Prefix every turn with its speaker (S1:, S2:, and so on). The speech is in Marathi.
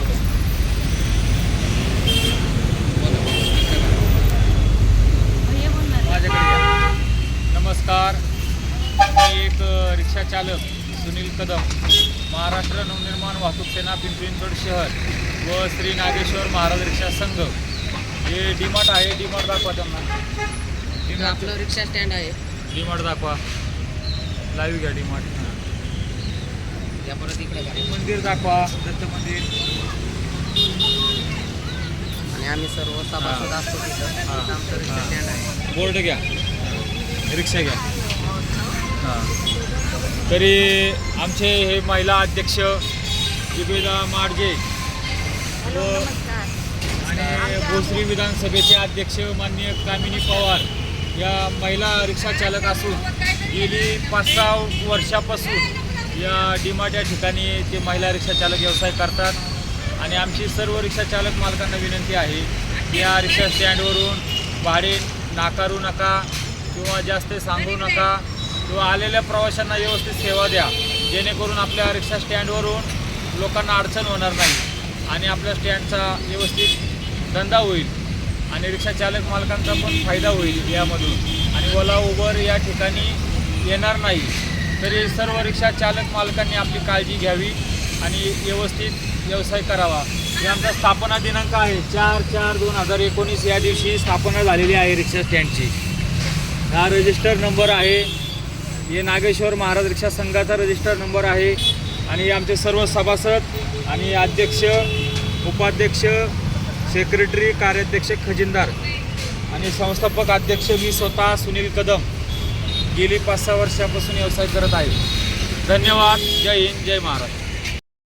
S1: बोर्ड. माझ्याकडे या. नमस्कार, मी एक रिक्षा चालक सुनील कदम, महाराष्ट्र नवनिर्माण वाहतूक सेना पिंपरी चिंचवड शहर व श्री नागेश्वर महाराज रिक्षा संघ. हे डीमार्ट आहे. डीमार्ट दाखवा त्यांना.
S2: आपलं रिक्षा स्टँड आहे.
S1: डीमार्ट दाखवा. लाईव्ह घ्या डीमार्ट.
S2: त्या परत इकडे का
S1: मंदिर दाखवा, दत्त मंदिर.
S2: आणि आम्ही सर्व सभासद असतो तिथं.
S1: हां.
S2: आमचं रिक्षा स्टँड आहे.
S1: बोर्ड घ्या, रिक्षा घ्या. हां, तरी आमचे हे महिला अध्यक्ष जुबेदा माडगे व आणि भोसरी विधानसभेचे अध्यक्ष माननीय कामिनी पवार या महिला रिक्षा चालक असून गेली 5-6 वर्षापासून या डीमार्ट या ठिकाणी ते महिला रिक्षा चालक व्यवसाय करतात. आणि आमची सर्व रिक्षा चालक मालकांना विनंती आहे की या रिक्षा स्टँडवरून भाडे नाकारू नका किंवा जास्त सांगू नका किंवा आलेल्या प्रवाशांना व्यवस्थित सेवा द्या, जेणेकरून आपल्या रिक्षा स्टँडवरून लोकांना अडचण होणार नाही आणि आपल्या स्टँडचा व्यवस्थित धंदा होईल आणि रिक्षा चालक मालकांचा पण फायदा होईल यामधून. आणि ओला उबर या ठिकाणी येणार नाही. तरी सर्व रिक्षा चालक मालकांनी आपली काळजी घ्यावी आणि व्यवस्थित व्यवसाय करावा. हे आमचा स्थापना दिनांक आहे 4/4/2019 या दिवशी स्थापना झालेली आहे रिक्षा स्टँडची. हा रजिस्टर नंबर आहे. हे नागेश्वर महाराज रिक्षा संघाचा रजिस्टर नंबर आहे. आणि आमचे सर्व सभासद आणि अध्यक्ष, उपाध्यक्ष, सेक्रेटरी, कार्याध्यक्ष, खजिनदार आणि संस्थापक अध्यक्ष मी स्वतः सुनील कदम गेली 5-6 वर्षापासून व्यवसाय करत आहे. धन्यवाद. जय हिंद, जय महाराष्ट्र.